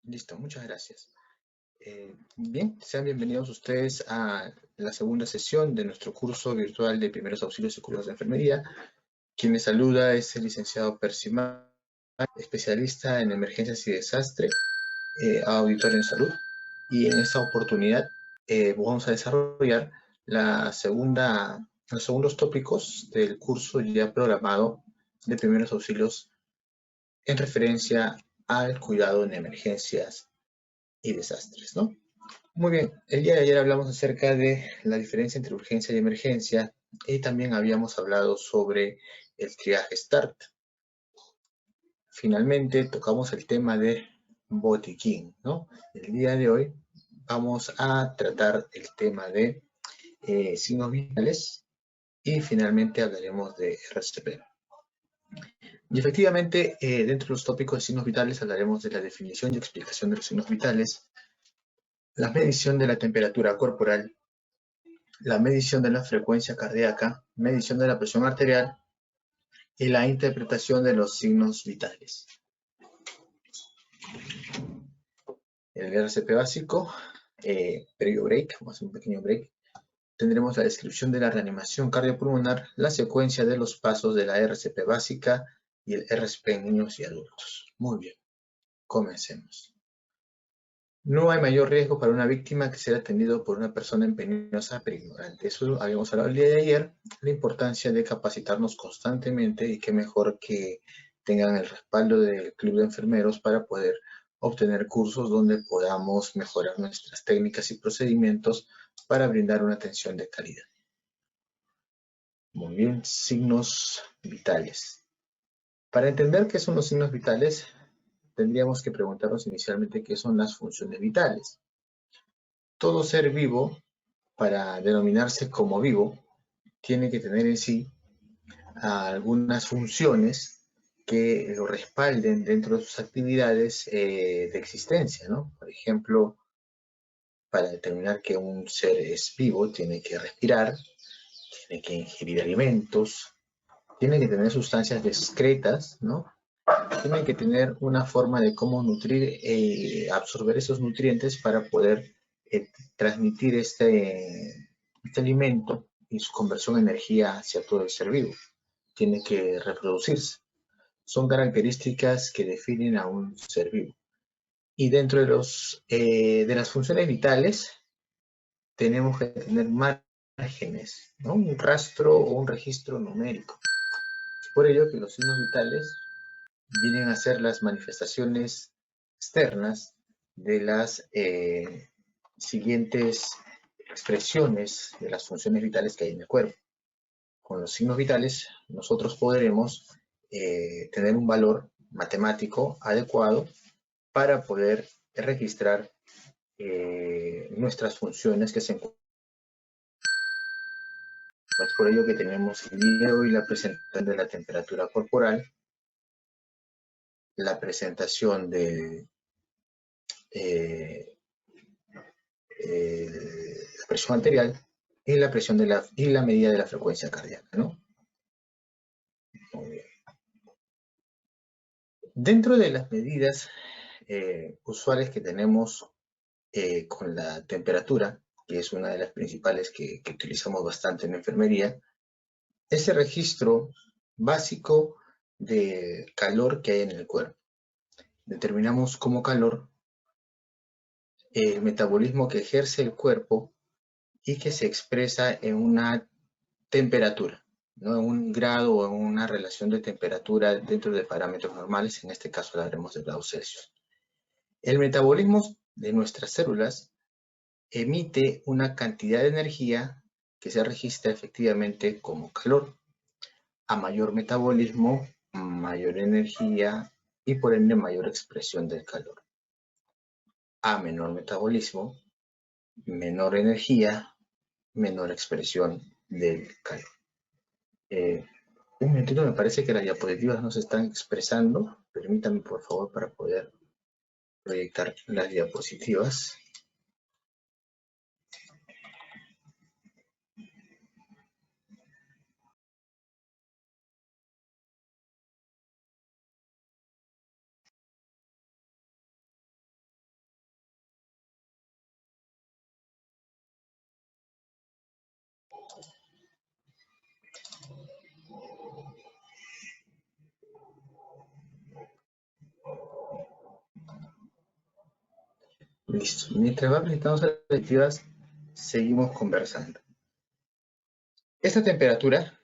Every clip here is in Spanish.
Listo, muchas gracias. Bien, sean bienvenidos ustedes a la segunda sesión de nuestro curso virtual de primeros auxilios y cuidados de enfermería. Quien les saluda es el licenciado Percy Mar, especialista en emergencias y desastre, auditor en salud. Y en esta oportunidad vamos a desarrollar los segundos tópicos del curso ya programado de primeros auxilios en referencia al cuidado en emergencias y desastres, ¿no? Muy bien, el día de ayer hablamos acerca de la diferencia entre urgencia y emergencia y también habíamos hablado sobre el triaje START. Finalmente tocamos el tema de botiquín, ¿no? El día de hoy vamos a tratar el tema de signos vitales y finalmente hablaremos de RCP. Y efectivamente, dentro de los tópicos de signos vitales hablaremos de la definición y explicación de los signos vitales, la medición de la temperatura corporal, la medición de la frecuencia cardíaca, medición de la presión arterial y la interpretación de los signos vitales. El RCP básico, previo break, vamos a hacer un pequeño break, tendremos la descripción de la reanimación cardiopulmonar, la secuencia de los pasos de la RCP básica y el RCP en niños y adultos. Muy bien, comencemos. No hay mayor riesgo para una víctima que ser atendido por una persona empeñosa pero ignorante. Eso habíamos hablado el día de ayer, la importancia de capacitarnos constantemente y qué mejor que tengan el respaldo del club de enfermeros para poder obtener cursos donde podamos mejorar nuestras técnicas y procedimientos para brindar una atención de calidad. Muy bien, signos vitales. Para entender qué son los signos vitales, tendríamos que preguntarnos inicialmente qué son las funciones vitales. Todo ser vivo, para denominarse como vivo, tiene que tener en sí algunas funciones que lo respalden dentro de sus actividades de existencia, ¿no? Por ejemplo, para determinar que un ser es vivo, tiene que respirar, tiene que ingerir alimentos, tiene que tener sustancias excretas, ¿no? Tiene que tener una forma de cómo nutrir, absorber esos nutrientes para poder transmitir este alimento y su conversión en energía hacia todo el ser vivo. Tiene que reproducirse. Son características que definen a un ser vivo. Y dentro de las funciones vitales, tenemos que tener márgenes, ¿no? Un rastro o un registro numérico. Es por ello que los signos vitales vienen a ser las manifestaciones externas de las siguientes expresiones de las funciones vitales que hay en el cuerpo. Con los signos vitales nosotros podremos tener un valor matemático adecuado para poder registrar nuestras funciones que se encuentran. Es por ello que tenemos el día de hoy la presentación de la temperatura corporal, la presentación de la presión arterial y la presión y la medida de la frecuencia cardíaca, ¿no? Muy bien. Dentro de las medidas usuales que tenemos con la temperatura, que es una de las principales que utilizamos bastante en enfermería, es el registro básico de calor que hay en el cuerpo. Determinamos como calor el metabolismo que ejerce el cuerpo y que se expresa en una temperatura, ¿no? En un grado o en una relación de temperatura dentro de parámetros normales, en este caso hablaremos de grados Celsius. El metabolismo de nuestras células emite una cantidad de energía que se registra efectivamente como calor. A mayor metabolismo, mayor energía y por ende mayor expresión del calor. A menor metabolismo, menor energía, menor expresión del calor. Un momentito, me parece que las diapositivas no se están expresando. Permítame, por favor, para poder proyectar las diapositivas. Listo. Mientras va presentando las directivas, seguimos conversando. Esta temperatura,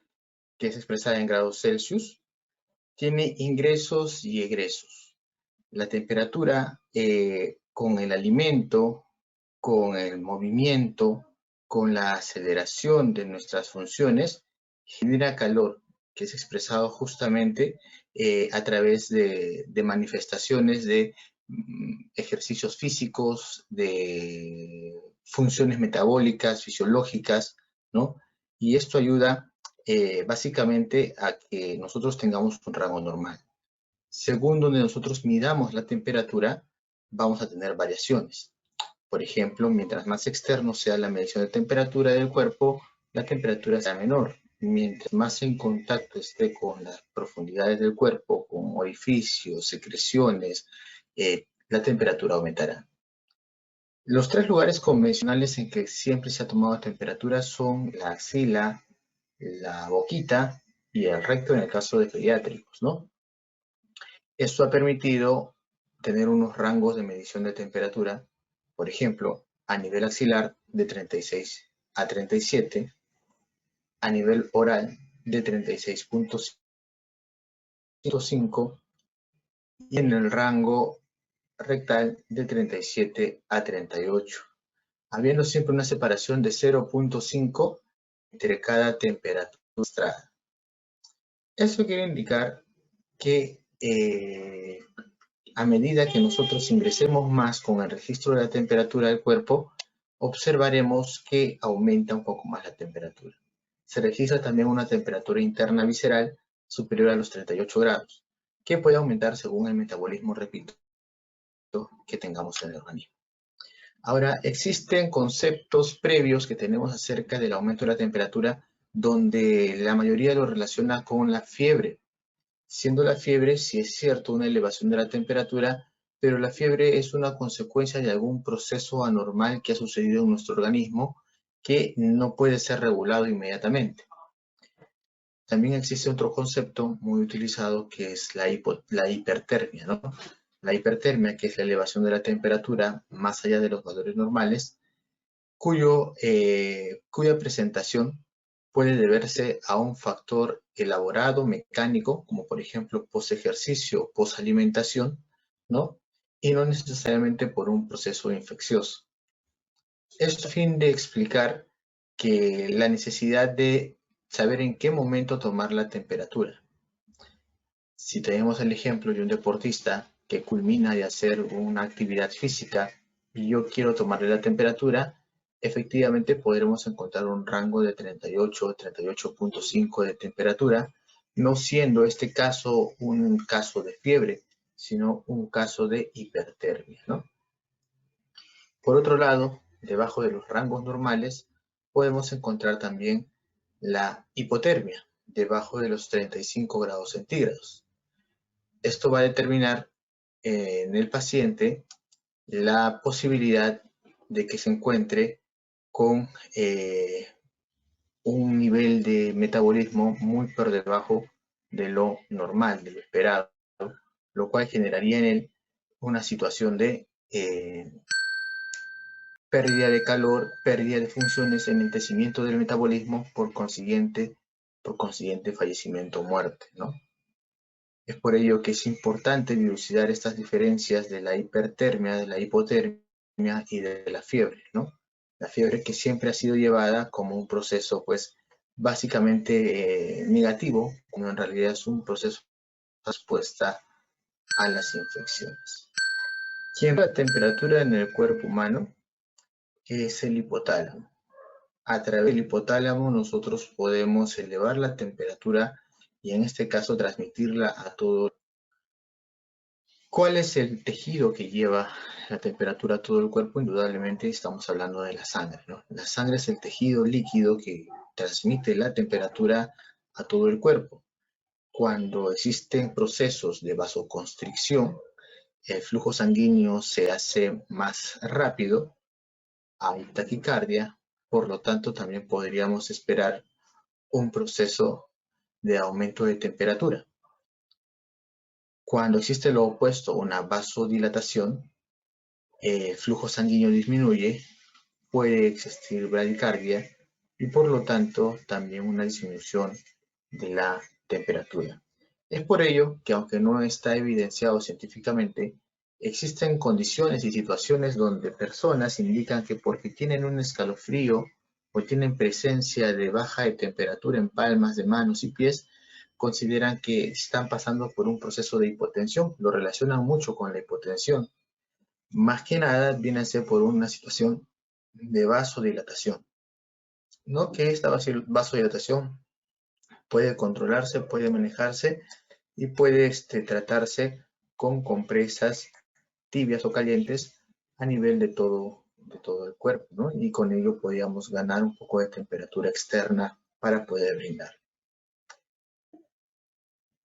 que es expresada en grados Celsius, tiene ingresos y egresos. La temperatura con el alimento, con el movimiento, con la aceleración de nuestras funciones, genera calor, que es expresado justamente a través de manifestaciones de ejercicios físicos, de funciones metabólicas, fisiológicas, ¿no? Y esto ayuda básicamente a que nosotros tengamos un rango normal. Según donde nosotros midamos la temperatura, vamos a tener variaciones. Por ejemplo, mientras más externo sea la medición de temperatura del cuerpo, la temperatura será menor. Mientras más en contacto esté con las profundidades del cuerpo, con orificios, secreciones, la temperatura aumentará. Los tres lugares convencionales en que siempre se ha tomado temperatura son la axila, la boquita y el recto en el caso de pediátricos, ¿no? Esto ha permitido tener unos rangos de medición de temperatura, por ejemplo, a nivel axilar de 36 a 37, a nivel oral de 36.5 y en el rango rectal de 37 a 38, habiendo siempre una separación de 0.5 entre cada temperatura mostrada. Eso quiere indicar que a medida que nosotros ingresemos más con el registro de la temperatura del cuerpo, observaremos que aumenta un poco más la temperatura. Se registra también una temperatura interna visceral superior a los 38 grados, que puede aumentar según el metabolismo, repito, que tengamos en el organismo. Ahora, existen conceptos previos que tenemos acerca del aumento de la temperatura, donde la mayoría lo relaciona con la fiebre. Siendo la fiebre, sí es cierto, una elevación de la temperatura, pero la fiebre es una consecuencia de algún proceso anormal que ha sucedido en nuestro organismo que no puede ser regulado inmediatamente. También existe otro concepto muy utilizado que es la hipertermia, ¿no? La hipertermia, que es la elevación de la temperatura más allá de los valores normales, cuya presentación puede deberse a un factor elaborado, mecánico, como por ejemplo post-ejercicio, post-alimentación, ¿no? Y no necesariamente por un proceso infeccioso. Esto a fin de explicar que la necesidad de saber en qué momento tomar la temperatura. Si tenemos el ejemplo de un deportista que culmina de hacer una actividad física y yo quiero tomarle la temperatura, efectivamente podremos encontrar un rango de 38 a 38.5 de temperatura, no siendo este caso un caso de fiebre, sino un caso de hipertermia, ¿no? Por otro lado, debajo de los rangos normales, podemos encontrar también la hipotermia, debajo de los 35 grados centígrados. Esto va a determinar en el paciente la posibilidad de que se encuentre con un nivel de metabolismo muy por debajo de lo normal, de lo esperado, lo cual generaría en él una situación de pérdida de calor, pérdida de funciones, enlentecimiento del metabolismo, por consiguiente fallecimiento o muerte, ¿no? Es por ello que es importante dilucidar estas diferencias de la hipertermia, de la hipotermia y de la fiebre, ¿no? La fiebre que siempre ha sido llevada como un proceso, pues, básicamente negativo, cuando en realidad es un proceso de respuesta a las infecciones. ¿Quién da la temperatura en el cuerpo humano? Es el hipotálamo. A través del hipotálamo nosotros podemos elevar la temperatura y en este caso transmitirla a todo. ¿Cuál es el tejido que lleva la temperatura a todo el cuerpo? Indudablemente estamos hablando de la sangre, ¿no? La sangre es el tejido líquido que transmite la temperatura a todo el cuerpo. Cuando existen procesos de vasoconstricción, el flujo sanguíneo se hace más rápido, hay taquicardia, por lo tanto también podríamos esperar un proceso de aumento de temperatura. Cuando existe lo opuesto, una vasodilatación, el flujo sanguíneo disminuye, puede existir bradicardia y por lo tanto también una disminución de la temperatura. Es por ello que, aunque no está evidenciado científicamente, existen condiciones y situaciones donde personas indican que porque tienen un escalofrío o tienen presencia de baja de temperatura en palmas de manos y pies, consideran que están pasando por un proceso de hipotensión. Lo relacionan mucho con la hipotensión. Más que nada viene a ser por una situación de vasodilatación. ¿No? Que esta vasodilatación puede controlarse, puede manejarse y puede tratarse con compresas tibias o calientes a nivel de todo el cuerpo, ¿no? Y con ello podríamos ganar un poco de temperatura externa para poder brindar.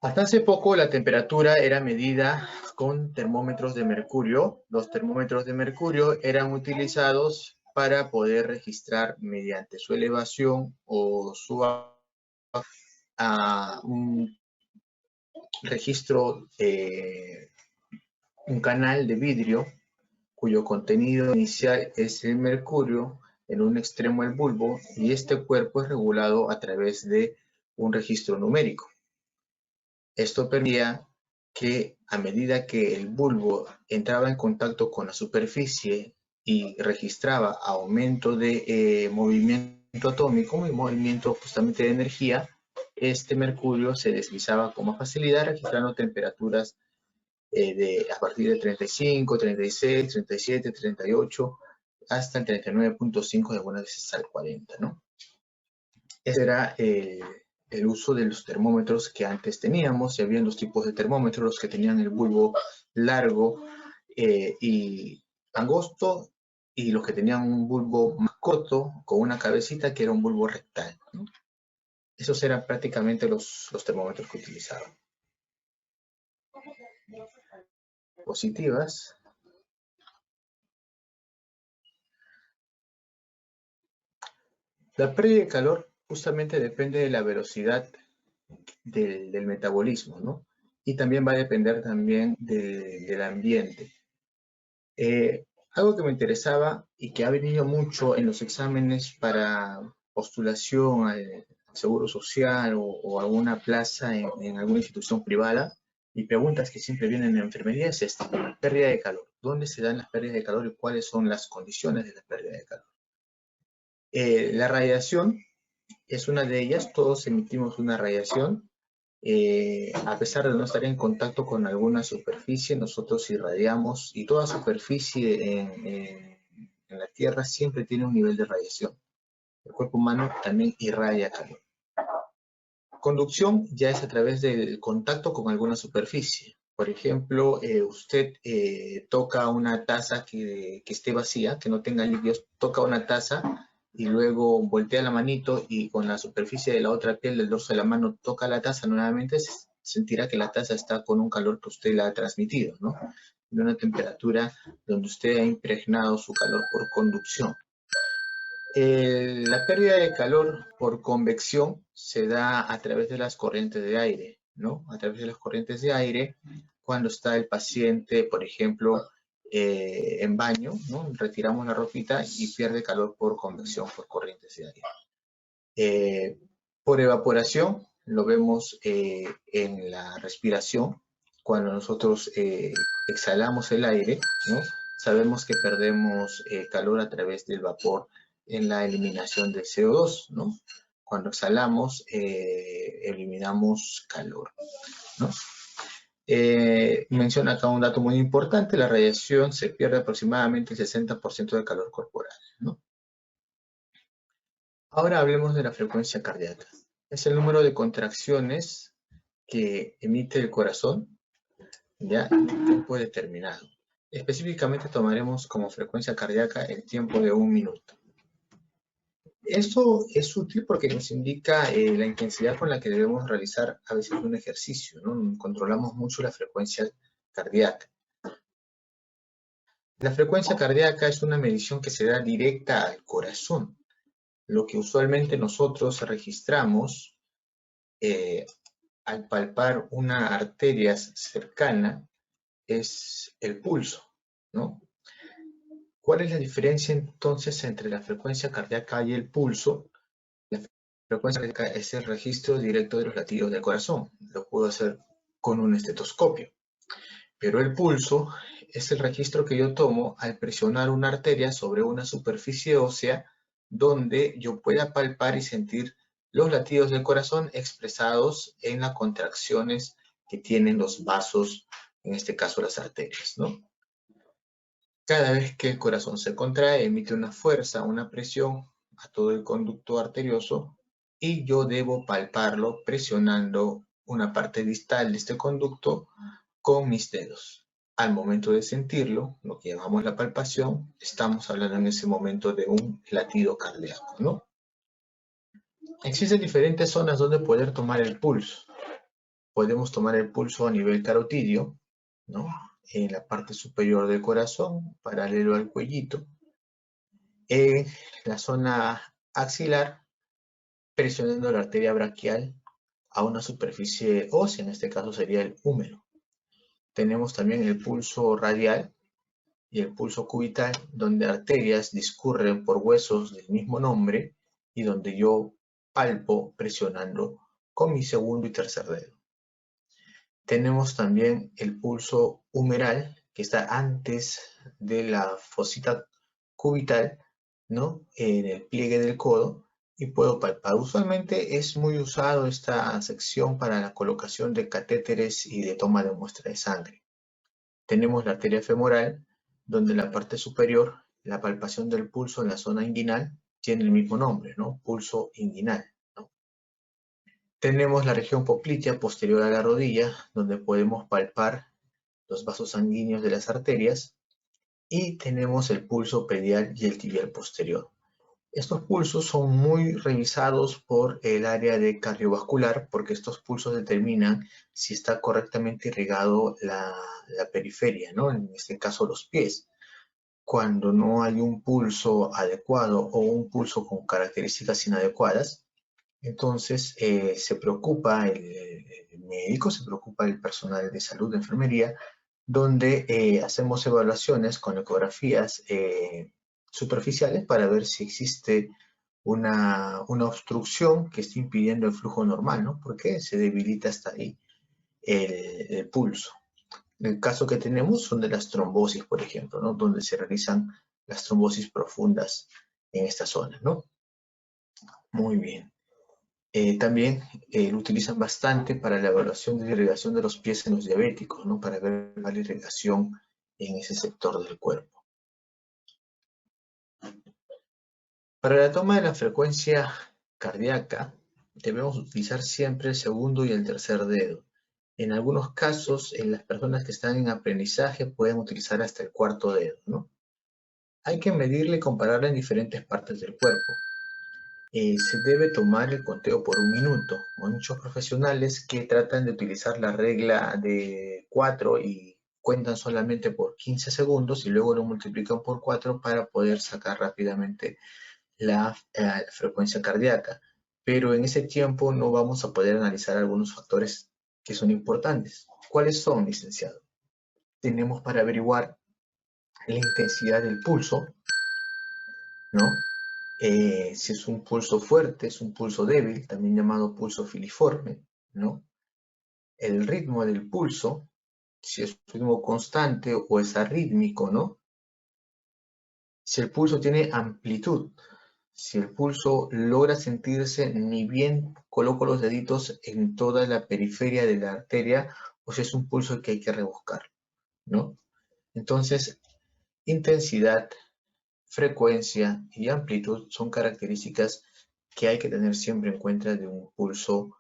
Hasta hace poco la temperatura era medida con termómetros de mercurio. Los termómetros de mercurio eran utilizados para poder registrar mediante su elevación o su a un registro, un canal de vidrio cuyo contenido inicial es el mercurio, en un extremo el bulbo, y este cuerpo es regulado a través de un registro numérico. Esto permitía que a medida que el bulbo entraba en contacto con la superficie y registraba aumento de movimiento atómico y movimiento justamente de energía, este mercurio se deslizaba con más facilidad, registrando temperaturas a partir de 35, 36, 37, 38, hasta el 39.5, de algunas veces al 40, ¿no? Ese era el uso de los termómetros que antes teníamos. Y había dos tipos de termómetros: los que tenían el bulbo largo y angosto, y los que tenían un bulbo más corto con una cabecita, que era un bulbo rectal, ¿no? Esos eran prácticamente los termómetros que utilizaban. Positivas. La pérdida de calor justamente depende de la velocidad del metabolismo, ¿no? Y también va a depender también del ambiente. Algo que me interesaba y que ha venido mucho en los exámenes para postulación al Seguro Social o alguna plaza en alguna institución privada, y preguntas que siempre vienen en enfermería es esta: la pérdida de calor. ¿Dónde se dan las pérdidas de calor y cuáles son las condiciones de la pérdida de calor? La radiación es una de ellas. Todos emitimos una radiación. A pesar de no estar en contacto con alguna superficie, nosotros irradiamos, y toda superficie en la Tierra siempre tiene un nivel de radiación. El cuerpo humano también irradia calor. Conducción ya es a través del contacto con alguna superficie. Por ejemplo, usted toca una taza que esté vacía, que no tenga líquidos, toca una taza y luego voltea la manito y con la superficie de la otra piel del dorso de la mano toca la taza nuevamente, sentirá que la taza está con un calor que usted la ha transmitido, ¿no? De una temperatura donde usted ha impregnado su calor por conducción. La pérdida de calor por convección se da a través de las corrientes de aire, ¿no? A través de las corrientes de aire, cuando está el paciente, por ejemplo, en baño, ¿no? Retiramos la ropita y pierde calor por convección, por corrientes de aire. Por evaporación, lo vemos en la respiración. Cuando nosotros exhalamos el aire, ¿no? Sabemos que perdemos calor a través del vapor en la eliminación del CO2, ¿no? Cuando exhalamos, eliminamos calor, ¿no? Menciona acá un dato muy importante: la radiación se pierde aproximadamente el 60% del calor corporal, ¿no? Ahora hablemos de la frecuencia cardíaca. Es el número de contracciones que emite el corazón, ya, en un tiempo determinado. Específicamente tomaremos como frecuencia cardíaca el tiempo de 1 minuto. Esto es útil porque nos indica la intensidad con la que debemos realizar a veces un ejercicio, ¿no? Controlamos mucho la frecuencia cardíaca. La frecuencia cardíaca es una medición que se da directa al corazón. Lo que usualmente nosotros registramos al palpar una arteria cercana es el pulso, ¿no? ¿Cuál es la diferencia entonces entre la frecuencia cardíaca y el pulso? La frecuencia cardíaca es el registro directo de los latidos del corazón. Lo puedo hacer con un estetoscopio. Pero el pulso es el registro que yo tomo al presionar una arteria sobre una superficie ósea donde yo pueda palpar y sentir los latidos del corazón expresados en las contracciones que tienen los vasos, en este caso las arterias, ¿no? Cada vez que el corazón se contrae, emite una fuerza, una presión a todo el conducto arterioso y yo debo palparlo presionando una parte distal de este conducto con mis dedos. Al momento de sentirlo, lo que llamamos la palpación, estamos hablando en ese momento de un latido cardíaco, ¿no? Existen diferentes zonas donde poder tomar el pulso. Podemos tomar el pulso a nivel carotidio, ¿no? En la parte superior del corazón, paralelo al cuellito. En la zona axilar, presionando la arteria braquial a una superficie ósea, en este caso sería el húmero. Tenemos también el pulso radial y el pulso cubital, donde arterias discurren por huesos del mismo nombre y donde yo palpo presionando con mi segundo y tercer dedo. Tenemos también el pulso humeral, que está antes de la fosita cubital, ¿no? En el pliegue del codo, y puedo palpar. Usualmente es muy usado esta sección para la colocación de catéteres y de toma de muestra de sangre. Tenemos la arteria femoral, donde en la parte superior, la palpación del pulso en la zona inguinal tiene el mismo nombre, ¿no? Pulso inguinal, ¿no? Tenemos la región poplitea posterior a la rodilla, donde podemos palpar los vasos sanguíneos de las arterias, y tenemos el pulso pedial y el tibial posterior. Estos pulsos son muy revisados por el área de cardiovascular porque estos pulsos determinan si está correctamente irrigado la periferia, ¿no? En este caso los pies. Cuando no hay un pulso adecuado o un pulso con características inadecuadas, entonces se preocupa el médico, se preocupa el personal de salud, de enfermería, donde hacemos evaluaciones con ecografías superficiales para ver si existe una obstrucción que esté impidiendo el flujo normal, ¿no? Porque se debilita hasta ahí el pulso. El caso que tenemos son de las trombosis, por ejemplo, ¿no? Donde se realizan las trombosis profundas en esta zona, ¿no? Muy bien. También lo utilizan bastante para la evaluación de la irrigación de los pies en los diabéticos, ¿no? Para ver la irrigación en ese sector del cuerpo. Para la toma de la frecuencia cardíaca, debemos utilizar siempre el segundo y el tercer dedo. En algunos casos, en las personas que están en aprendizaje, pueden utilizar hasta el cuarto dedo, ¿no? Hay que medirla y compararla en diferentes partes del cuerpo. Se debe tomar el conteo por 1 minuto. Hay muchos profesionales que tratan de utilizar la regla de 4 y cuentan solamente por 15 segundos y luego lo multiplican por 4 para poder sacar rápidamente la frecuencia cardíaca. Pero en ese tiempo no vamos a poder analizar algunos factores que son importantes. ¿Cuáles son, licenciado? Tenemos para averiguar la intensidad del pulso, ¿no? Si es un pulso fuerte, es un pulso débil, también llamado pulso filiforme, ¿no? El ritmo del pulso, si es un ritmo constante o es arrítmico, ¿no? Si el pulso tiene amplitud, si el pulso logra sentirse ni bien coloco los deditos en toda la periferia de la arteria, o si es un pulso que hay que rebuscar, ¿no? Entonces, intensidad, frecuencia y amplitud son características que hay que tener siempre en cuenta de un pulso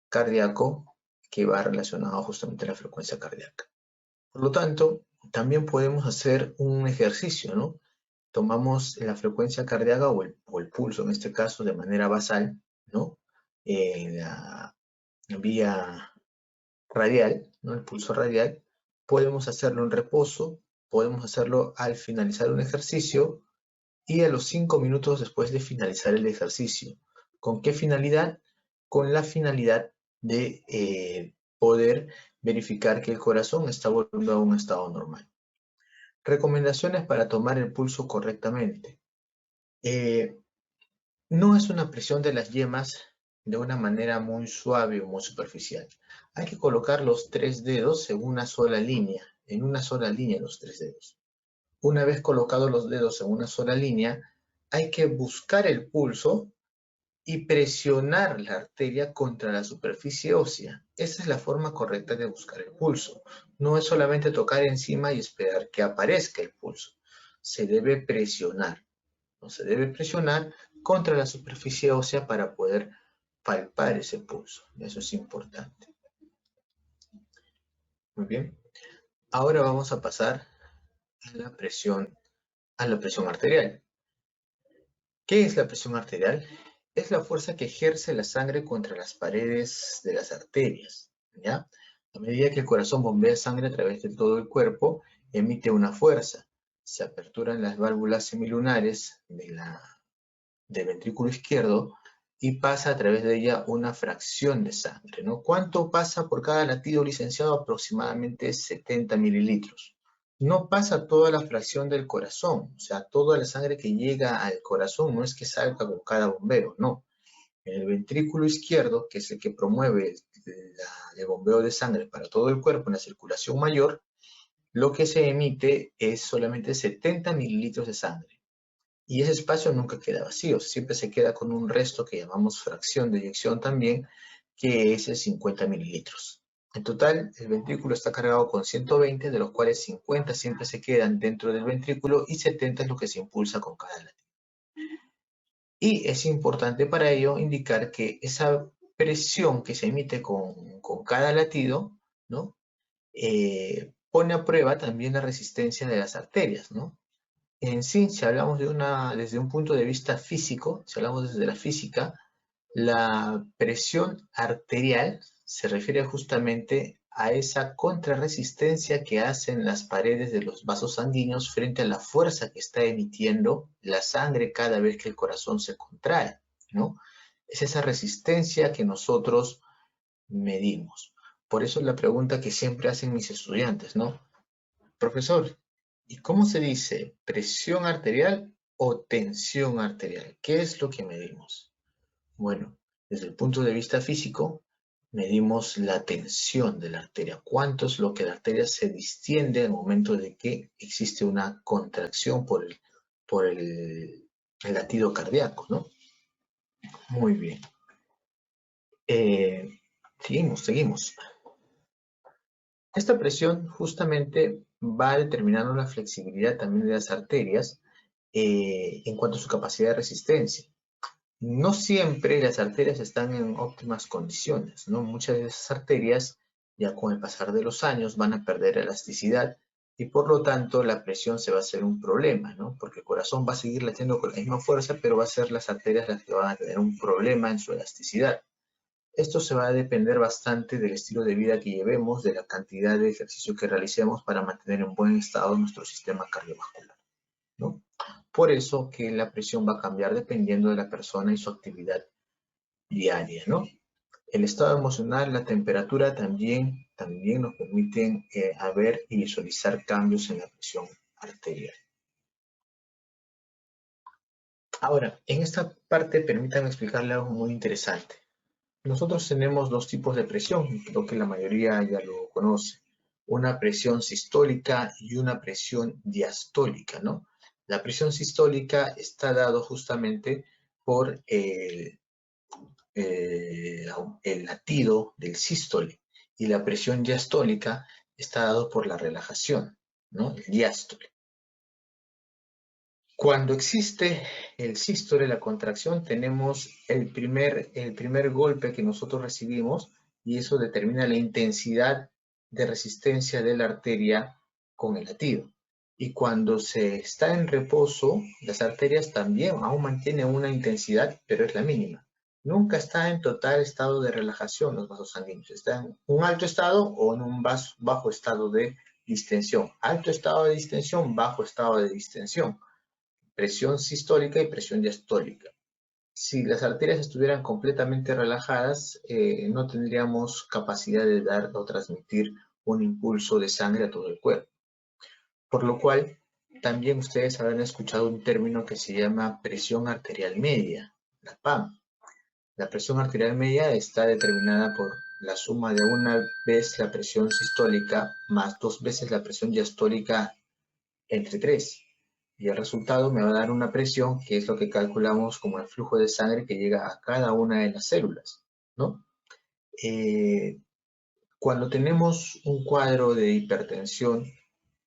cardíaco que va relacionado justamente a la frecuencia cardíaca. Por lo tanto, también podemos hacer un ejercicio, ¿no? Tomamos la frecuencia cardíaca o el pulso, en este caso, de manera basal, ¿no? En la vía radial, ¿no? El pulso radial. Podemos hacerlo en reposo, podemos hacerlo al finalizar un ejercicio y a los 5 minutos después de finalizar el ejercicio. ¿Con qué finalidad? Con la finalidad de poder verificar que el corazón está volviendo a un estado normal. Recomendaciones para tomar el pulso correctamente. No es una presión de las yemas de una manera muy suave o muy superficial. Hay que colocar los 3 dedos en una sola línea los 3 dedos. Una vez colocados los dedos en una sola línea, hay que buscar el pulso y presionar la arteria contra la superficie ósea. Esa es la forma correcta de buscar el pulso. No es solamente tocar encima y esperar que aparezca el pulso. Se debe presionar. No se debe presionar contra la superficie ósea para poder palpar ese pulso. Eso es importante. Muy bien. Ahora vamos a pasar a la presión arterial. ¿Qué es la presión arterial? Es la fuerza que ejerce la sangre contra las paredes de las arterias, ¿ya? A medida que el corazón bombea sangre a través de todo el cuerpo, emite una fuerza. Se aperturan las válvulas semilunares del ventrículo izquierdo y pasa a través de ella una fracción de sangre, ¿no? ¿Cuánto pasa por cada latido, licenciado? Aproximadamente 70 mililitros. No pasa toda la fracción del corazón, o sea, toda la sangre que llega al corazón no es que salga con cada bombeo, no. En el ventrículo izquierdo, que es el que promueve el bombeo de sangre para todo el cuerpo en la circulación mayor, lo que se emite es solamente 70 mililitros de sangre. Y ese espacio nunca queda vacío, siempre se queda con un resto que llamamos fracción de eyección también, que es el 50 mililitros. En total, el ventrículo está cargado con 120, de los cuales 50 siempre se quedan dentro del ventrículo y 70 es lo que se impulsa con cada latido. Y es importante para ello indicar que esa presión que se emite con cada latido, ¿no? Pone a prueba también la resistencia de las arterias, ¿no? En sí, si hablamos desde un punto de vista físico, si hablamos desde la física, la presión arterial se refiere justamente a esa contrarresistencia que hacen las paredes de los vasos sanguíneos frente a la fuerza que está emitiendo la sangre cada vez que el corazón se contrae, ¿no? Es esa resistencia que nosotros medimos. Por eso es la pregunta que siempre hacen mis estudiantes, ¿no? Profesor, ¿y cómo se dice presión arterial o tensión arterial? ¿Qué es lo que medimos? Bueno, desde el punto de vista físico, medimos la tensión de la arteria. ¿Cuánto es lo que la arteria se distiende al momento de que existe una contracción por el latido cardíaco, ¿no? Muy bien. Seguimos. Esta presión justamente va determinando la flexibilidad también de las arterias en cuanto a su capacidad de resistencia. No siempre las arterias están en óptimas condiciones, ¿no? Muchas de esas arterias, ya con el pasar de los años, van a perder elasticidad y por lo tanto la presión se va a hacer un problema, ¿no? Porque el corazón va a seguir latiendo con la misma fuerza, pero va a ser las arterias las que van a tener un problema en su elasticidad. Esto se va a depender bastante del estilo de vida que llevemos, de la cantidad de ejercicio que realicemos para mantener en buen estado nuestro sistema cardiovascular, ¿no? Por eso que la presión va a cambiar dependiendo de la persona y su actividad diaria, ¿no? El estado emocional, la temperatura también nos permiten ver y visualizar cambios en la presión arterial. Ahora, en esta parte permítanme explicarle algo muy interesante. Nosotros tenemos dos tipos de presión, creo que la mayoría ya lo conoce. Una presión sistólica y una presión diastólica, ¿no? La presión sistólica está dado justamente por el latido del sístole y la presión diastólica está dado por la relajación, ¿no? El diástole. Cuando existe el sístole, la contracción, tenemos el primer golpe que nosotros recibimos y eso determina la intensidad de resistencia de la arteria con el latido. Y cuando se está en reposo, las arterias también aún mantienen una intensidad, pero es la mínima. Nunca está en total estado de relajación los vasos sanguíneos. Está en un alto estado o en un bajo estado de distensión. Alto estado de distensión, bajo estado de distensión. Presión sistólica y presión diastólica. Si las arterias estuvieran completamente relajadas, no tendríamos capacidad de dar o transmitir un impulso de sangre a todo el cuerpo. Por lo cual, también ustedes habrán escuchado un término que se llama presión arterial media, la PAM. La presión arterial media está determinada por la suma de una vez la presión sistólica más 2 veces la presión diastólica entre 3. Y el resultado me va a dar una presión que es lo que calculamos como el flujo de sangre que llega a cada una de las células, ¿no? Cuando tenemos un cuadro de hipertensión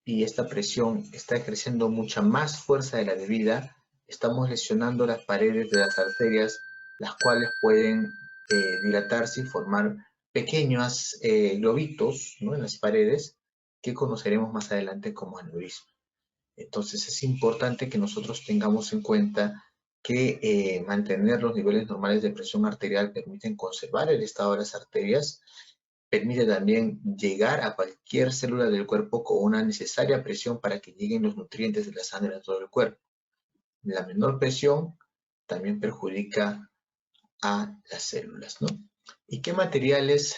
y esta presión está ejerciendo mucha más fuerza de la debida, estamos lesionando las paredes de las arterias, las cuales pueden dilatarse y formar pequeños globitos, ¿no?, en las paredes que conoceremos más adelante como aneurisma. Entonces es importante que nosotros tengamos en cuenta que mantener los niveles normales de presión arterial permiten conservar el estado de las arterias, permite también llegar a cualquier célula del cuerpo con una necesaria presión para que lleguen los nutrientes de la sangre a todo el cuerpo. La menor presión también perjudica a las células, ¿no? ¿Y qué materiales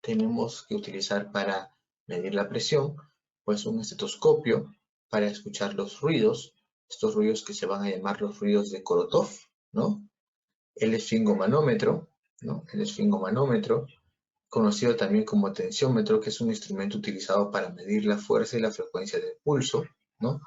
tenemos que utilizar para medir la presión? Pues un estetoscopio para escuchar los ruidos, estos ruidos que se van a llamar los ruidos de Korotov, ¿no? El esfingomanómetro, ¿no? El esfingomanómetro, conocido también como tensiómetro, que es un instrumento utilizado para medir la fuerza y la frecuencia del pulso, ¿no?